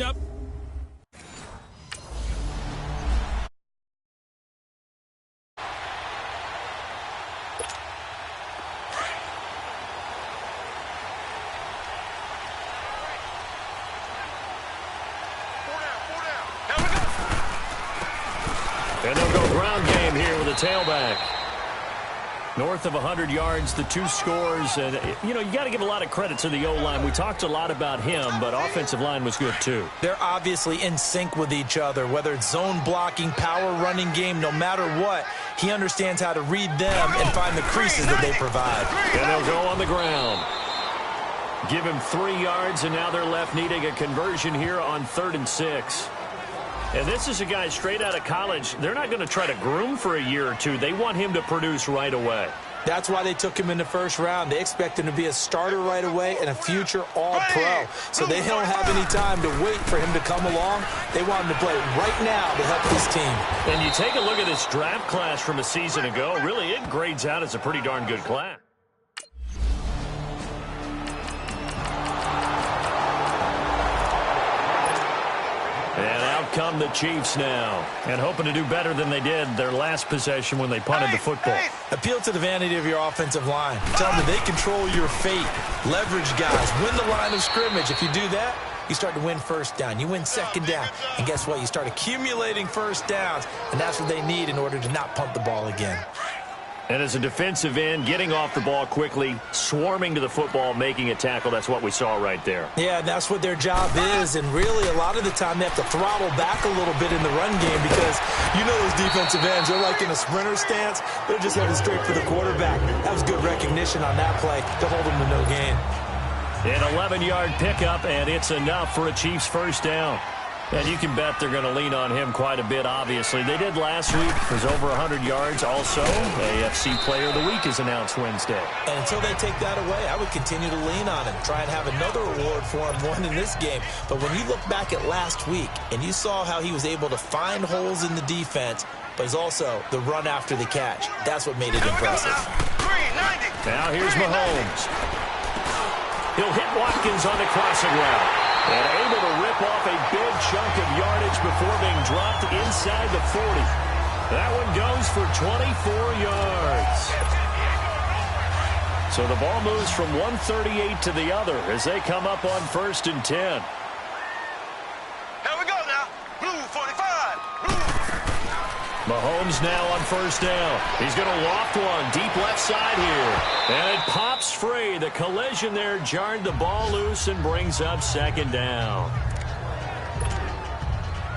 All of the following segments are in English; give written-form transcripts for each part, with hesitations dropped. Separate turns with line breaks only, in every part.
matchup.
And they'll go ground game here with a tailback. North of 100 yards, the two scores. And, you know, you got to give a lot of credit to the O-line. We talked a lot about him, but offensive line was good too.
They're obviously in sync with each other, whether it's zone blocking, power running game, no matter what. He understands how to read them and find the creases that they provide.
And they'll go on the ground. Give him 3 yards, and now they're left needing a conversion here on 3rd and 6. And this is a guy straight out of college. They're not going to try to groom for a year or two. They want him to produce right away.
That's why they took him in the first round. They expect him to be a starter right away and a future all-pro. So they don't have any time to wait for him to come along. They want him to play right now to help this team.
And you take a look at this draft class from a season ago. Really, it grades out as a pretty darn good class. And out come the Chiefs now, and hoping to do better than they did their last possession when they punted the football.
Appeal to the vanity of your offensive line. Tell them that they control your fate. Leverage guys. Win the line of scrimmage. If you do that, you start to win first down. You win second down. And guess what? You start accumulating first downs, and that's what they need in order to not punt the ball again.
And as a defensive end, getting off the ball quickly, swarming to the football, making a tackle, that's what we saw right there.
Yeah, that's what their job is, and really a lot of the time they have to throttle back a little bit in the run game because you know those defensive ends, they're like in a sprinter stance. They're just headed straight for the quarterback. That was good recognition on that play to hold them to no gain.
An 11-yard pickup, and it's enough for a Chiefs first down. And you can bet they're going to lean on him quite a bit, obviously. They did last week. It was over 100 yards. Also, AFC Player of the Week is announced Wednesday.
And until they take that away, I would continue to lean on him, try and have another award for him, one in this game. But when you look back at last week, and you saw how he was able to find holes in the defense, but it's also the run after the catch. That's what made it impressive.
Now here's Mahomes. He'll hit Watkins on the crossing route. And able to rip off a big chunk of yardage before being dropped inside the 40. That one goes for 24 yards. So the ball moves from 138 to the other as they come up on 1st and 10.
Here we go now. Blue 45. Blue.
Mahomes now on 1st down. He's going to loft one deep left side here. And it pops free. The collision there jarred the ball loose and brings up 2nd down.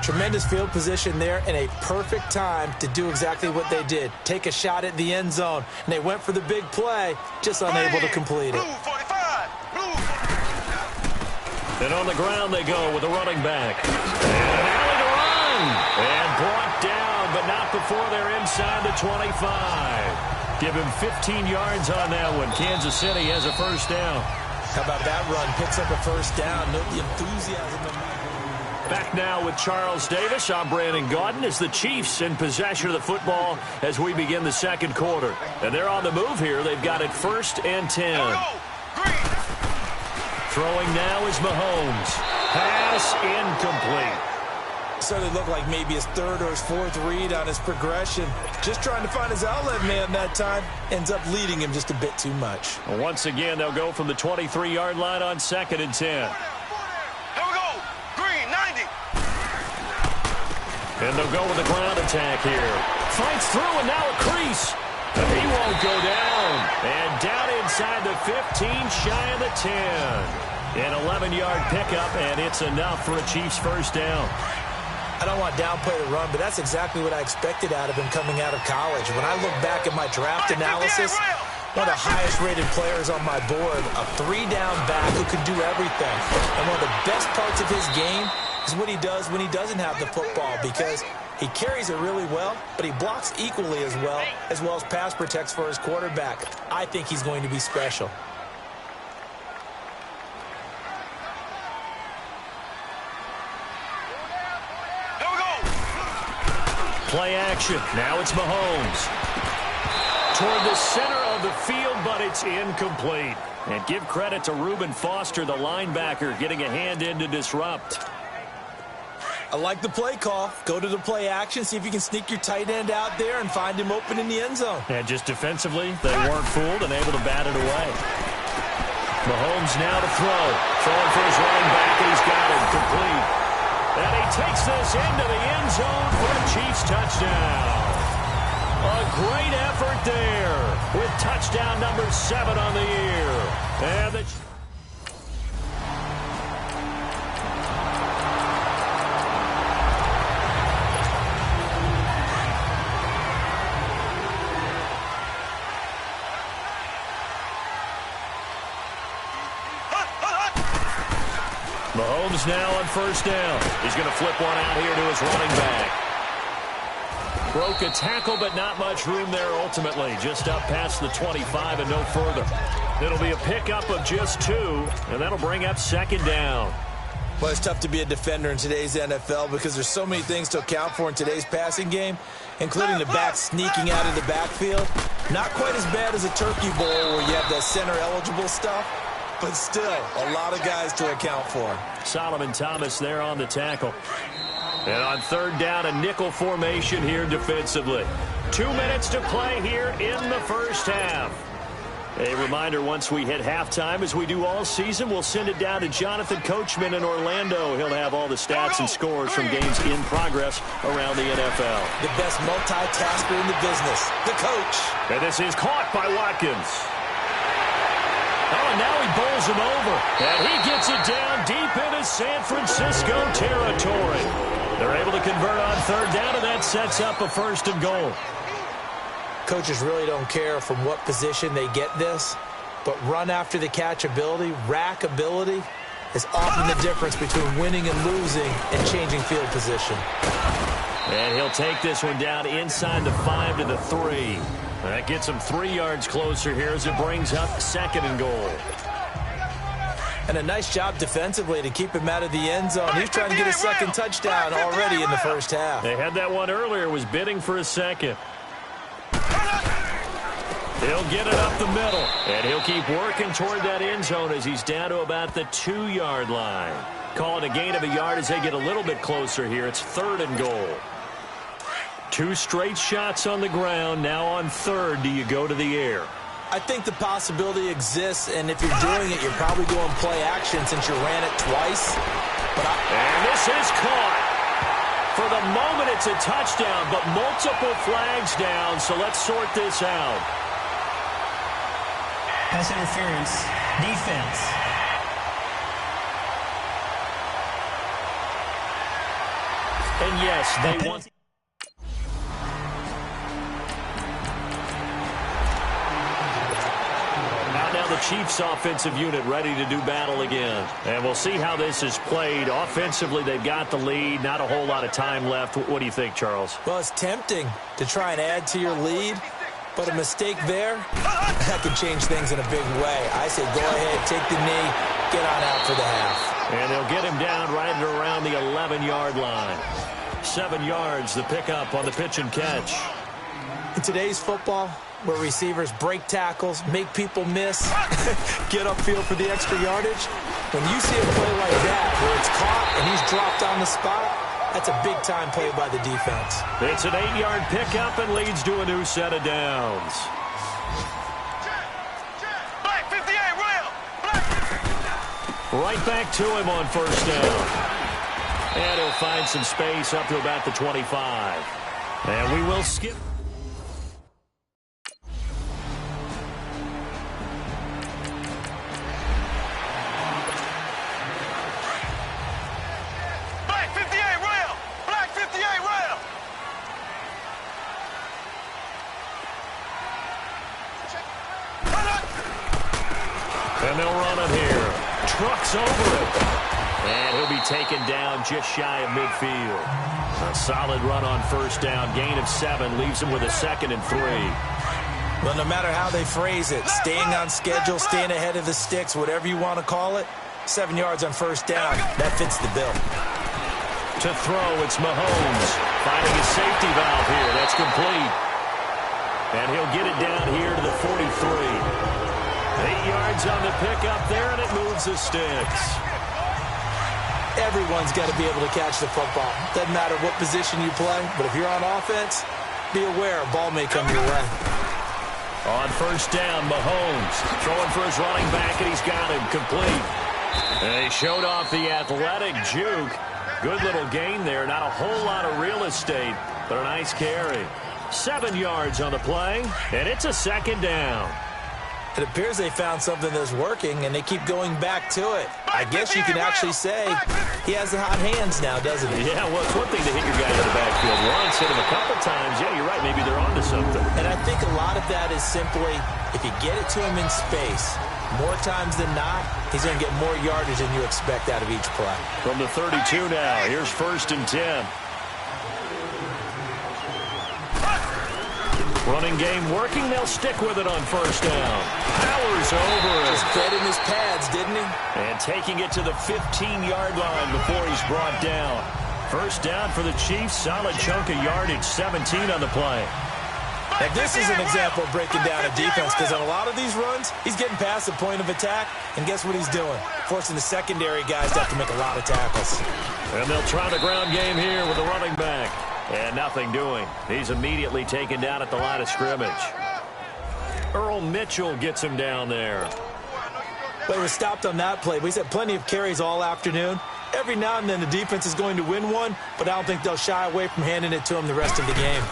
Tremendous field position there and a perfect time to do exactly what they did. Take a shot at the end zone. And they went for the big play, just unable to complete it.
Blue 45. Blue.
And on the ground they go with a running back. And an alley to run. And brought down, but not before they're inside the 25. Give him 15 yards on that one. Kansas City has a first down.
How about that run? Picks up a first down. Note the enthusiasm.
Back now with Charles Davis. I'm Brandon Gaudin as the Chiefs in possession of the football as we begin the 2nd quarter. And they're on the move here. They've got it 1st and 10. Throwing now is Mahomes. Pass incomplete.
Started to look like maybe his 3rd or his 4th read on his progression. Just trying to find his outlet man that time. Ends up leading him just a bit too much.
Well, once again, they'll go from the 23-yard line on 2nd and 10.
Here we go. Green 90.
And they'll go with a ground attack here. Fights through, and now a crease. But he won't go down. And down inside the 15, shy of the 10. An 11-yard pickup, and it's enough for a Chiefs first down.
I don't want to downplay the run, but that's exactly what I expected out of him coming out of college. When I look back at my draft analysis, one of the highest-rated players on my board, a 3-down back who can do everything. And one of the best parts of his game is what he does when he doesn't have the football, because he carries it really well, but he blocks equally as well as pass protects for his quarterback. I think he's going to be special.
Play action. Now it's Mahomes. Toward the center of the field, but it's incomplete. And give credit to Reuben Foster, the linebacker, getting a hand in to disrupt.
I like the play call. Go to the play action, see if you can sneak your tight end out there and find him open in the end zone.
And just defensively, they weren't fooled and able to bat it away. Mahomes now to throw. Throwing for his running back, and he's got it complete. And he takes this into the end zone for a Chiefs touchdown. A great effort there with touchdown number 7 on the year. And the Mahomes now on first down. He's going to flip one out here to his running back. Broke a tackle, but not much room there ultimately. Just up past the 25 and no further. It'll be a pickup of just 2, and that'll bring up second down.
Well, it's tough to be a defender in today's NFL because there's so many things to account for in today's passing game, including the back sneaking out of the backfield. Not quite as bad as a turkey bowl where you have that center-eligible stuff, but still a lot of guys to account for.
Solomon Thomas there on the tackle. And on third down, a nickel formation here defensively. 2 minutes to play here in the first half. A reminder, once we hit halftime, as we do all season, we'll send it down to Jonathan Coachman in Orlando. He'll have all the stats and scores from games in progress around the NFL.
The best multitasker in the business, the coach.
And this is caught by Watkins. Oh, and now he bowls him over. And he gets it down deep into San Francisco territory. They're able to convert on third down, and that sets up a first and goal.
Coaches really don't care from what position they get this, but run after the catch ability, rack ability, is often the difference between winning and losing and changing field position.
And he'll take this one down inside the 5 to the 3. That gets him 3 yards closer here as it brings up second and goal.
And a nice job defensively to keep him out of the end zone. He's trying to get a second touchdown already in the first half.
They had that one earlier, was bidding for a second. He'll get it up the middle, and he'll keep working toward that end zone as he's down to about the 2-yard line. Call it a gain of a yard as they get a little bit closer here. It's third and goal. 2 straight shots on the ground. Now on third, do you go to the air?
I think the possibility exists, and if you're doing it, you're probably going play action since you ran it twice.
And this is caught. For the moment, it's a touchdown, but multiple flags down, so let's sort this out.
Pass interference, defense.
And yes, they want... Now the Chiefs offensive unit ready to do battle again. And we'll see how this is played. Offensively, they've got the lead. Not a whole lot of time left. What do you think, Charles?
Well, it's tempting to try and add to your lead, but a mistake there, that could change things in a big way. I say go ahead, take the knee, get on out for the half.
And they'll get him down right at around the 11-yard line. 7 yards, the pickup on the pitch and catch.
In today's football, where receivers break tackles, make people miss, get upfield for the extra yardage, when you see a play like that where it's caught and he's dropped on the spot, that's a big-time play by the defense.
It's an 8-yard pickup and leads to a new set of downs.
Black 58, real. Black.
Right back to him on first down. And he'll find some space up to about the 25. And we will skip. And they'll run it here. Trucks over it. And he'll be taken down just shy of midfield. A solid run on first down. Gain of 7 leaves him with a 2nd and 3.
Well, no matter how they phrase it, staying on schedule, staying ahead of the sticks, whatever you want to call it, 7 yards on first down, that fits the bill.
To throw, it's Mahomes. Finding a safety valve here. That's complete. And he'll get it down here to the 43. 8 yards on the pickup there, and it moves the sticks.
2 Everyone's got to be able to catch the football. Doesn't matter what position you play, but if you're on offense, be aware a ball may come your way.
On first down, Mahomes throwing for his running back, and he's got him complete. And he showed off the athletic juke. Good little gain there. Not a whole lot of real estate, but a nice carry. 7 yards on the play, and it's a second down.
It appears they found something that's working, and they keep going back to it. I guess you can actually say he has the hot hands now, doesn't he?
Yeah, well, it's one thing to hit your guy in the backfield once, hit him a couple times. Yeah, you're right. Maybe they're onto something.
And I think a lot of that is simply if you get it to him in space, more times than not, he's going to get more yardage than you expect out of each play.
From the 32 now, here's 1st and 10. Running game working. They'll stick with it on first down. Powers over it.
Just fed in his pads, didn't he?
And taking it to the 15-yard line before he's brought down. First down for the Chiefs. Solid chunk of yardage. 17 on the play.
Now, this is an example of breaking down a defense, because on a lot of these runs, he's getting past the point of attack, and guess what he's doing? Forcing the secondary guys to have to make a lot of tackles.
And they'll try the ground game here with the running back. And nothing doing. He's immediately taken down at the line of scrimmage. Earl Mitchell gets him down there.
Well, he was stopped on that play, but he's had plenty of carries all afternoon. Every now and then the defense is going to win one, but I don't think they'll shy away from handing it to him the rest of the game.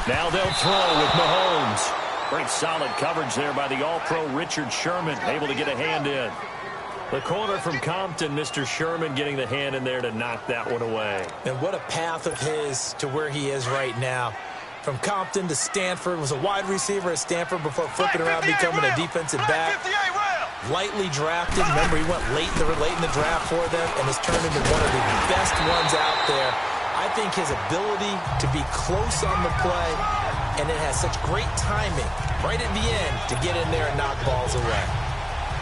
Now they'll throw with Mahomes. Pretty solid coverage there by the All-Pro Richard Sherman, able to get a hand in. The corner from Compton, Mr. Sherman, getting the hand in there to knock that one away.
And what a path of his to where he is right now. From Compton to Stanford, was a wide receiver at Stanford before flipping around becoming a defensive back. Lightly drafted. Remember, he went late in the draft for them and has turned into one of the best ones out there. I think his ability to be close on the play, and it has such great timing right at the end to get in there and knock balls away.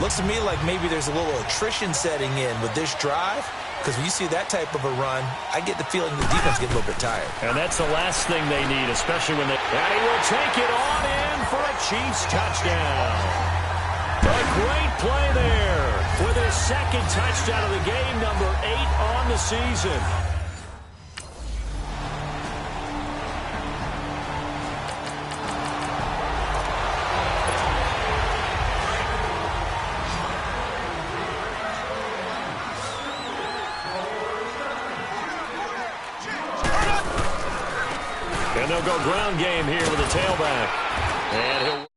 Looks to me like maybe there's a little attrition setting in with this drive, because when you see that type of a run, I get the feeling the defense gets a little bit tired.
And that's the last thing they need, especially when they... And he will take it on in for a Chiefs touchdown. A great play there with his second touchdown of the game, number 8 on the season. And they'll go ground game here with the tailback. And he'll...